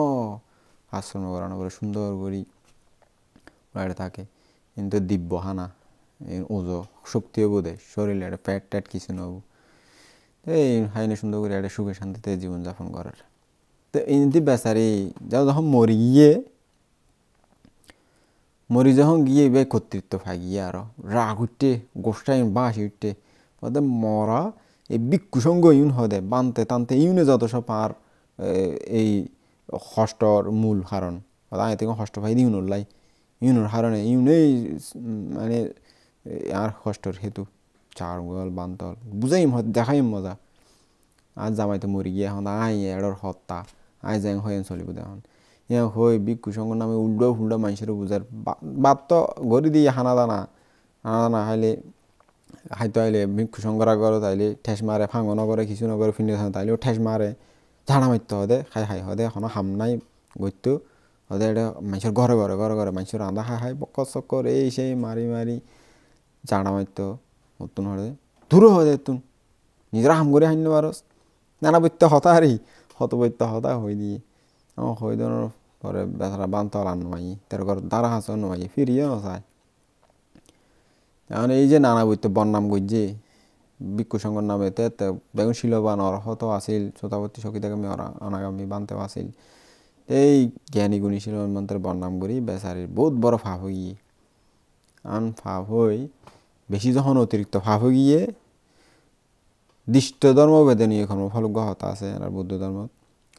Speaker 1: আশ্রম করানো করে সুন্দর করি ওরা থাকে কিন্তু দিব্য হানা ওজো শক্তিও বোধে শরীরে একটা প্যাট ট্যাট কিছু নেব এই হাইনে সুন্দর করে একটা সুখে শান্তিতে জীবনযাপন করার তো ইন্দি বেচারি যখন মরি যখন গিয়ে বে কর্তৃত্ব পাই গিয়ে আরো রাগ উঠতে গোষ্ঠাই বাঁশি উঠতে ওদের মরা এই ভিক্ষুসঙ্গ ইউন হদে বানতে টানতে ইউনে যত সব আর এই হষ্টর মূল কারণ আগে থেকে হষ্ট পাই ইউন লাই ইউনের কারণে ইউনেই মানে আর কষ্টর হেতু চার গল বান্তল বুঝাইম দেখাইম মজা আর জামাই তো মরি গিয়ে এখন আই এড়র হত্যা আই যাই হয়ে চলিব দেখুন ইয়া হই ভিক্ষু সঙ্গ নামে উল্টো মানুষের বুঝার বাদ তো গড়ি দিয়ে হানা দানা হাইলে হাইতো আইলে ভিক্ষু সঙ্গরা করো তাইলে ঠেস মারে ফাঙ্গ নগরে কিছু নগরে ফিনে তাইলেও ঠেস মারে ঝাড়া মারতে হদে খাই হদে এখনো হাম নাই গইতো হদে এটা মানুষের ঘরে মানুষের রান্ধা খাই বকর চক্কর এই সেই মারি ঝাড়া মারতো নতুন হদে দূরও হদে তুন নিজেরা হাম করে হান্য পারস নানা বৈত্য হতাহারি হত হতা হয়ে দিয়ে হয়ে দেওয়ার পরে বেচারা বান্তল আন নয় তার ঘর দাঁড়া হাস নয় ফিরিয়ে নচায় এখন এই যে নানা বৈত্য বন্নাম গজ্জে ভিক্ষু সংঘর নামে বেগুন শিলবান অর্হত আসিল শ্রোতাবর্তী সকিতাগামী অনাগামী বানতেও আসিল এই জ্ঞানী গুণী শিলবান মন্ত্রের বন্নাম করি বেচারির বহুত বড় ফাঁপ হয়ে গিয়ে ফাঁপ হই বেশি যখন অতিরিক্ত ফাঁপ হয়ে গিয়ে দৃষ্ট ধর্ম বেদনীয় কর্মফল গহতা আছে আর বৌদ্ধ ধর্ম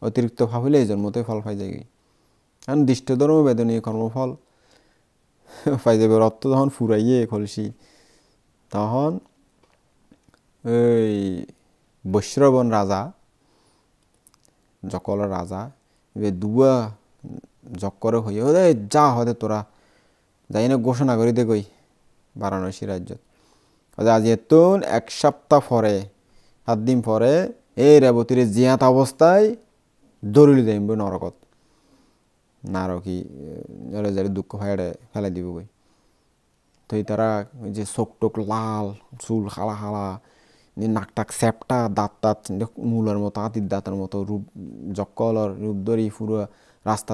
Speaker 1: অতিরিক্ত ফাঁপ হইলে এই জন্মতে ফল পাই যায় কারণ দৃষ্ট ধর্ম বেদনীয় কর্মফল পাই যাবে রক্ত যখন ফুরাইয়ে কলসি তখন ওই বৈশ্রবণ রাজা জকলের রাজা এবার দুয়া জক্করে হইয়ে ওদের যা হদে তোরা যাই না ঘোষণা করি দে কই বারাণসী রাজ্যত আজ এতন 1 সপ্তাহ পরে 7 দিন পরে এই রেবতীর জিয়াত অবস্থায় দৌড়লি যাইব নরকত নারকি যারে দুঃখ ফাইড়ে ফেলাই দিব কই তো তারা যে চোখ টোক লাল চুল খালা খালা নাক টাক সেপটা দাঁত টাত মূলের মতো হাতির দাঁতের মতো রূপ জক্কলর রূপ ধরি পুরো রাস্তা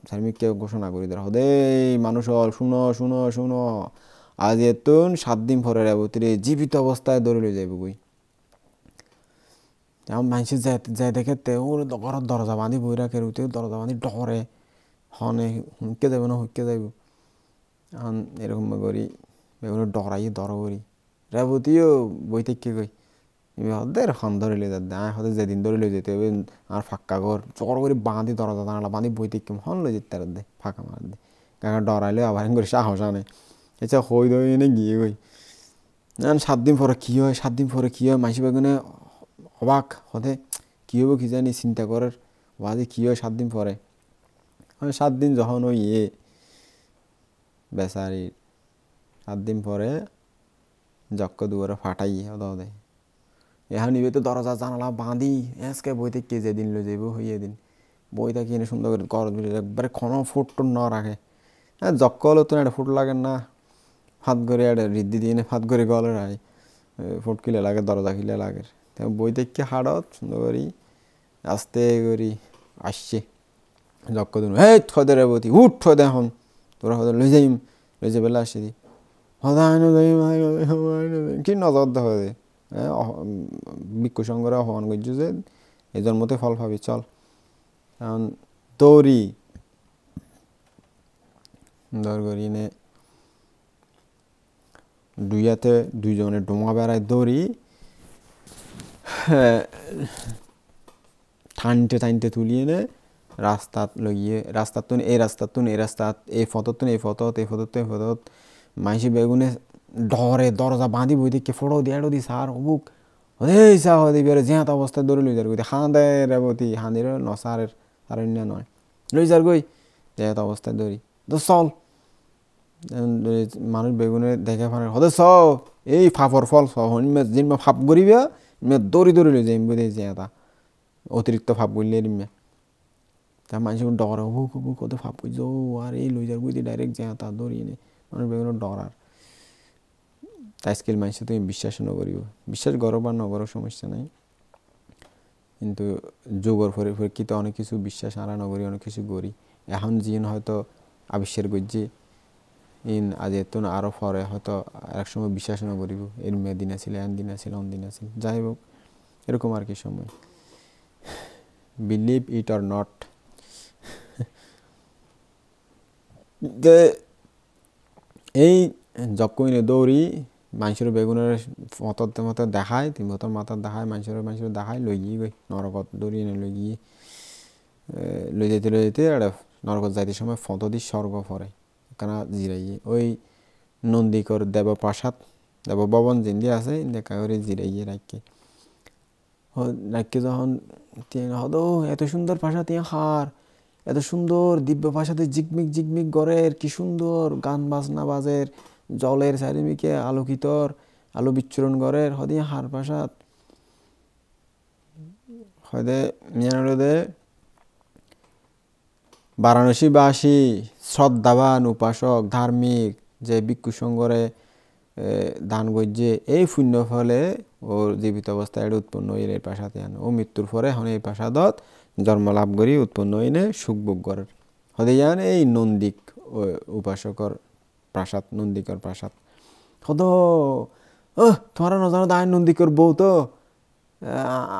Speaker 1: সার্মিককে ঘোষণা করি দেওয়া হদে মানুষ শুনো শুনো শুনো আজ এতুন 7 দিন পরে রেবতীরে জীবিত অবস্থায় দৌড়ে লই যাইব কই এখন মানুষের যাই দেখে ওর ঘরের দরজা বাঁধি বই রাখে রুতে দরজা বাঁধি ডরে হনে হুঁকে যাবে না হুঁকে যাইব এখন এরকম করি এগুলো ডরাই দর করি রেবতীও বই থেকে কই হদের খন ধরে লই যাতে আয় হতে যেদিন ধরে লই যেতে হবে আর ফাঁকা ঘর চকর করে বাঁধি দরজা জানালা বাঁধি বই থেকে হন লই যেতে দে ফাঁকা মার দে কাকা ডরাইলে আবার করে সাহস আনে এছাড়া হই দই এনে গিয়ে কই 7 দিন পরে কী হয় 7 দিন পরে কী হয় মাইসি বেগুনে অবাক হতে কী হবো কি জানি চিন্তা করার বাদে কী হয় 7 দিন পরে 7 দিন যখন ওই বেচারি 7 দিন পরে যক্ক দুয়ারে ফাটাই হদে এখন ইবে তো দরজা জানালা বাঁধি এসকে বই থেকে যেদিন লই যাইব হইয়ে দিন বইটা কিনে সুন্দর করে গরম একবারে কোনো ফুট টুট ন রাখে হ্যাঁ যক্ক হলো তো একটা ফুট লাগে না ফাত করে একটা রিদ্ধি দিয়ে ফাত করে গলে রায় ফুট কিলে লাগে দরজা কিলে লাগে বই থেকে হাড়ত সুন্দর করি আস্তে করি আসছে যক্ক দিন হে থদে রেবতী উঠ থদে এখন তোরা হদে লই যাইম লই যাবে আসি দি হদা আইন যাইম কি নজর দে হদে ভিক্ষু সংঘরে আহ্বান করছো যে এই জন্মতে ফল পাবি চল এখন দৌড়ি দৌড় করি নে দুইয়াতে দুইজনে ডোমা বেড়ায় দৌড়ি টানতে তুলিয়ে নে রাস্তাত লইয়ে রাস্তাতুন এই রাস্তাত এই ফটোত মাইসি বেগুনে ডরে দরজা বাঁধি বই দেখে ফটো দি সার অবুক হদে চা হদে বেড়ে যেহাত অবস্থায় দৌড়ে লই যার গই হাঁদে রেবতী হাঁদির নসারের সারণ্য নয় লই যার গই যেহাত অবস্থায় দৌড়ি তো চল মানুষ বেগুনে দেখে ফানে হদে চ এই ফাপর ফল জিনমা ফাপ করিবা দৌড়ি লই যাইম বই যে এটা অতিরিক্ত ফাপ করলে রিমে তা মানুষ ডর হুক কত ফাপ করছ ও আর এই লই যার বই ডাইরেক্ট যে তা দৌড়িয়ে নে মানুষ বেগুনে ডরার তাই স্কেল মানুষ তুমি বিশ্বাস নকরিব বিশ্বাস করো বা নগরও সমস্যা নাই কিন্তু যুগর পরিপ্রেক্ষিতে অনেক কিছু বিশ্বাস আরা নগরী অনেক কিছু করি এখন জিন হয়তো আবিষ্কার করছি ইন আজ এত আরও পরে হয়তো একসময় বিশ্বাস নকরিব এর মেয়ে দিন আছিল এন দিন আছিল অন দিন আছিল যাই হোক এরকম আর কি সময় বিলিভ ইট অর নট এই যকইনে দৌড়ি মানুষের বেগুনের মতো দেখায় তিন মতর মাথা দেখায় মানুষের দেখায় লই গিয়ে গই নরকত দৌড়ি এনে লই যেতে একটা নরকত যাইতে সময় ফটো দি স্বর্গ পরে কেনা জিরাইয়ে ওই নন্দীকর দেবপ্রাসাদ দেবভবন জিন্দি আছে দেখা করে জিরাইয়ে রাখকে যখন হদ এত সুন্দর প্রাসাদ হার এত সুন্দর দিব্য প্রাসাদের জিকমিক গড়ের কি সুন্দর গান বাজনা বাজের জলের চারিদিকে আলোকিতর আলো বিচ্ছুরণ গড়ের হদে হার প্রাসাদ হদে মিয়ানদে বারাণসীবাসী শ্রদ্ধাবান উপাসক ধার্মিক যে ভিক্ষু সংঘরে দান গজ্যে এই পুণ্য ফলে ওর জীবিত অবস্থায় উৎপন্ন হইলে এই প্রাসাদে আন ও মৃত্যুর পরে এখন এই প্রাসাদত জন্ম লাভ করি উৎপন্ন হইলে সুখভোগ করার হদে যান এই নন্দিক উপাসকর প্রাসাদ নন্দিকর প্রাসাদ হদ তোমার নজানো দায় নন্দিকর বউ তো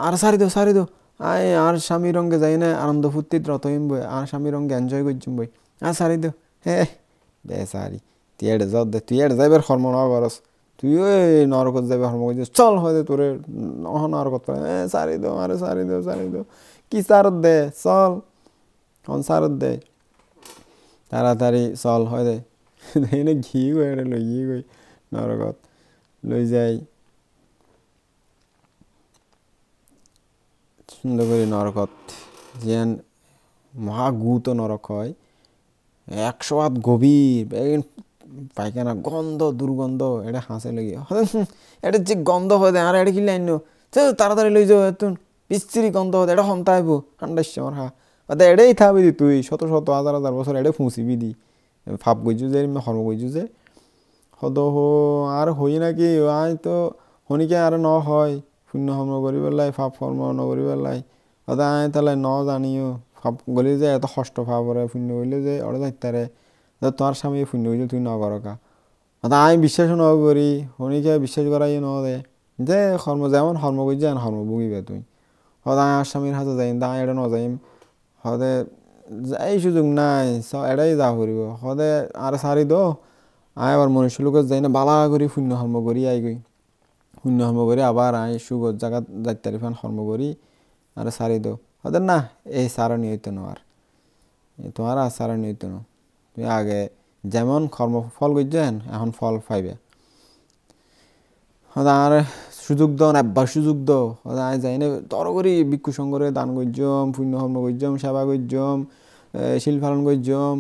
Speaker 1: আর সারি দো আয় আর স্বামী রঙ্গে যাই না আনন্দ ফুর্তিত রত হইম বই আর স্বামী রঙ্গে এনজয় করছিম বই আর সারি দো বেসারি তুই এড়ে যাইবার কর্ম না করস তুই ওই নরকত যাইবার কর্ম করছিস চল হয়তো তোরে নরকত সারি দো কি সারত দে চল সারত দে তাড়াতাড়ি চল হয় দে এনে ঘি গৈ লৈ গৈ নৰকত লৈ যায় সুন্দর করে নরকত যেন মহাগুত নরক হয় 100 হাত গভীর পায়খানা গন্ধ দুর্গন্ধ এটা হাসে লেগে এটা যে গন্ধ হয় আর এটা কিনলে আইন তাড়াতাড়ি লই যাও এত বিস্তৃতি গন্ধ হয় এটা হন্তা আইব ঠান্ডার সময় হা এটাই থাকবি দি তুই শত শত হাজার হাজার বছর এটা ফুঁসিবি দি ফাপ গইছু যে হর্ম গইছু যে সদ আর হই নাকি আই তো শনিকে আর ন হয় শূন্য হর্ম করি পেলাই ফাপ কর্ম নকরি পেলাই সদায় আই তাহলে ন জানিও ফাপ গলি যে এত কষ্ট ফাপরে শূন্য হইলে যে ওরা যাইতারে তোমার স্বামী শূন্য হইলে তুই নগরকা আমি বিশ্বাস ন করি শনিকে বিশ্বাস করাই ন দে যে কর্ম যেমন কর্ম করি যেন কর্ম ভুগিবে তুই সদায় আর স্বামীর হাতে যাইম দা এটা ন যাইম সদে এই সুযোগ নাই এটাই যা করিব সদে আর সারি দো আই আবার মনুষ্য লোকের যাই না বালা করি শূন্য কর্ম করি আই গই শূন্য কর্ম করি আবার আই সুগর জায়গা যাইতারি ফান কর্ম করি আর সারি দো সদে না এই সারণী হইতো না আর তোমার আর সারণী হইতো না তুমি আগে যেমন কর্মফল করছেন এখন ফল পাইবে আর সুযোগ দাও আব্বার সুযোগ দাও আই যাই না তর করি ভিক্ষু সংঘরে দান করছম পুণ্য কর্ম করছম সেবা করছম শিল পালন করছম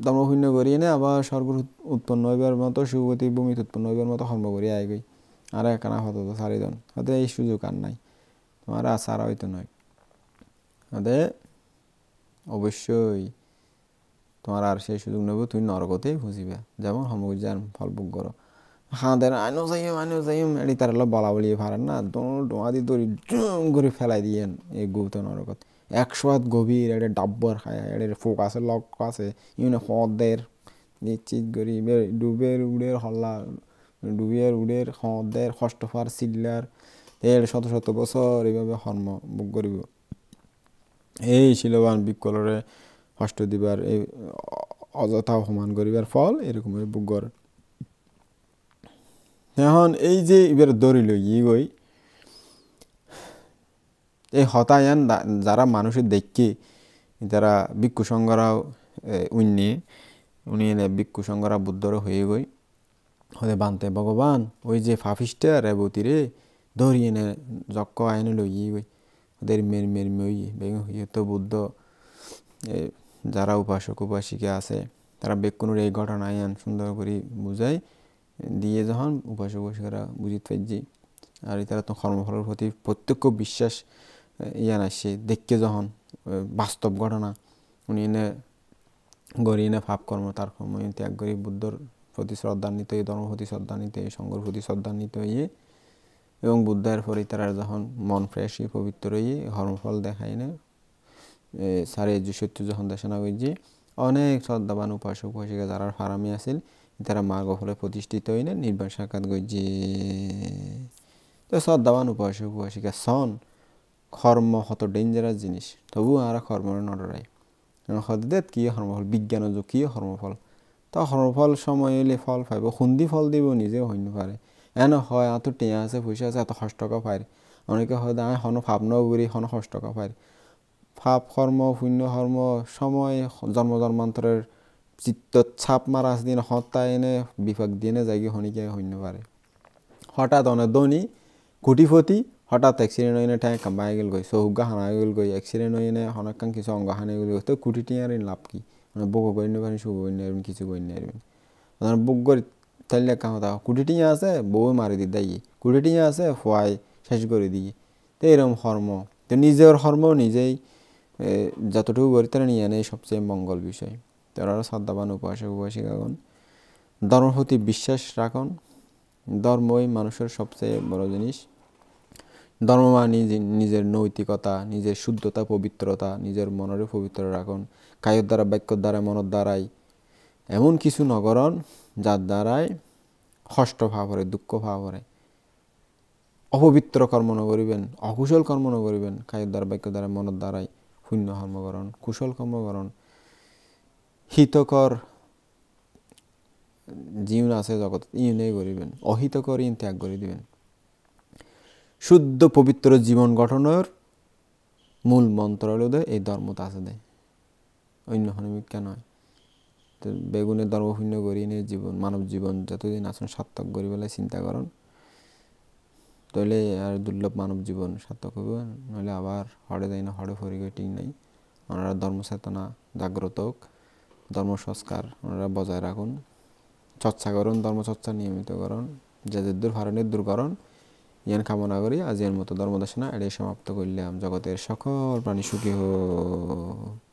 Speaker 1: ধর্ম পুণ্য করি না আবার স্বর্গ উৎপন্ন হইবার মতো সুগতি ভূমিতে উৎপন্ন হইবার মতো কর্ম করি আই গই আর একখানা হতো তো চারিজন হতে এই সুযোগ আর নাই তোমার আর সারা হইতো নয় হতে অবশ্যই তোমার আর সেই সুযোগ নেব তুমি নরকতেই ফুসিবে যেমন সমুজান ফল ভোগ করো হাঁদের আইনও যাইম এটি তার বলা বলি পারেন না ডোমা দিয়ে দড়ি জুম করে ফেলাই দিয়েন এই গৌত নরকত 100 হাত গভীর এটা ডাব্বর খায় এটা ফোকাসের লক আছে ইউনে হদের নিশ্চিত করি ডুবের উড়ের হল্লা ডুবিয়ার উড়ের হদের হস্তফার সিল্লার এর শত শত বছর এইভাবে কর্ম ভোগ করিব এই শিলবান বিকলরে হস্ত দিবার এই অযথা অপমান করিবার ফল এরকম ভোগ করে এখন এই যে এবার দড়িল গই এই হতায়ান যারা মানুষের দেখকে যারা ভিক্ষু সংঘরাও উনি এনে ভিক্ষু সংঘরা বুদ্ধর হয়ে গই হতে বানতে ভগবান ওই যে ফাফিস্টে রেবতী রে দড়ি এনে যক্ক আইনে লই গই ওদের মের হইয়ে তো বুদ্ধ যারা উপাসক উপাসিকা আছে তারা বেকুনুর এই ঘটনা আইন সুন্দর করে বুঝাই দিয়ে যখন উপাসক উপাসিকারা বুঝিতে পারছি আর তারা তো কর্মফলের প্রতি প্রত্যক্ষ বিশ্বাস ইয়ান আসছে দেখকে যখন বাস্তব ঘটনা উনি এনে গড়ি এনে ভাব কর্ম তার কর্ম ত্যাগ করি বুদ্ধর প্রতি শ্রদ্ধান্বিত হয়ে ধর্ম প্রতি শ্রদ্ধান্বিত হয়ে সংঘর প্রতি শ্রদ্ধান্বিত হয়ে এবং বুদ্ধের পরে তারা যখন মন ফ্রেশ হয়ে পবিত্র হয়ে কর্মফল দেখায় না সারে সত্য যখন দেশনা করছি অনেক শ্রদ্ধাবান উপাসক উপাসিকা যারা ফারামি আছিল তারা মার্গ ফলে প্রতিষ্ঠিত হই না নির্বাণ সাক্ষাৎ করছে তো শ্রদ্ধাবান উপাসক উপাসিকা সন কর্ম কত ডেঞ্জারাস জিনিস তবু আর কর্মের নড়াই সদেত কি কর্মফল বিজ্ঞান যুগ কি কর্মফল তো কর্মফল সময় এলে ফল পাইব খুন্দি ফল দিব নিজেও হইতে পারে এন হয় এত টেঁয়া আছে পয়সা আছে এত কষ্ট টাকা পায় অনেকে হয় আমি হন ভাবন করি হন কষ্ট টাকা পায় পাপ কর্ম পুণ্য কর্ম সময় জন্ম জন্মান্তরের চিত্ত ছাপ মারা দিন হত্যা এনে বিপাক দিয়ে যাই হনিকে হইতে পারে হঠাৎ অনেক ধনী কোটিপতি হঠাৎ অ্যাক্সিডেন্ট হয়ে ঠ্যাং কাম্বাই গেল গই চৌগা হানা গেল গই অ্যাক্সিডেন্ট হয়ে হনকান কিছু অঙ্গ হানে গেল তো কোটি টিয়ার লাভ কি মানে বক করি নেবেন শুভ করি নেবেন কিছু করি নেবেন বুক করি তাইলে কাহতা কোটি টিয়া আছে বউ মারি দি দেয় কোটি টিয়া আছে ফোয়াই শেষ করে দিই তো এরকম কর্ম তো নিজের কর্ম নিজেই যতটুকু করি তারা নিয়ে নেই সবচেয়ে মঙ্গল বিষয় তারা শ্রদ্ধাবান উপাসক উপাসিকাগণ ধর্মের প্রতি বিশ্বাস রাখুন ধর্মই মানুষের সবচেয়ে বড় জিনিস ধর্ম মানে নিজের নৈতিকতা নিজের শুদ্ধতা পবিত্রতা নিজের মনের পবিত্র রাখুন কায়ের দ্বারা বাক্যর দ্বারা মনের দ্বারাই এমন কিছু নগরণ যার দ্বারাই কষ্ট ভাব করে দুঃখ ভাব করে অপবিত্র কর্ম নকরিবেন অকুশল কর্ম নকরিবেন কায়ের দ্বারা বাক্য দ্বারা মনের দ্বারাই শূন্য কর্মকরণ কুশল কর্মকরণ হিতকর জীবন আছে জগৎ ইউনে করিবেন অহিতকর ইন ত্যাগ করে দিবেন শুদ্ধ পবিত্র জীবন গঠনের মূল মন্ত্র হলো এই ধর্মতা আছে দেয় অন্য হনমিকা নয় তো বেগুনের ধর্ম শূন্য করি নিয়ে জীবন মানব জীবন যতদিন আছেন সার্থক করি বলে চিন্তা করুন, তাহলে আর দুর্লভ মানব জীবন সার্থক হবে, নইলে আবার হড়ে যাই না হড়ে ফরিগে ঠিক নাই। ওনারা ধর্ম চেতনা জাগ্রত হোক, ধর্ম সংস্কার ওনারা বজায় রাখুন, চর্চা করুন, ধর্মচর্চা নিয়মিত করুন, যাদের দূর হারণের দূর করুন, ইয়ান কামনা করি। আজ এর মতো ধর্মদেশনা এটাই সমাপ্ত করলাম। জগতের সকল প্রাণী সুখী হোক।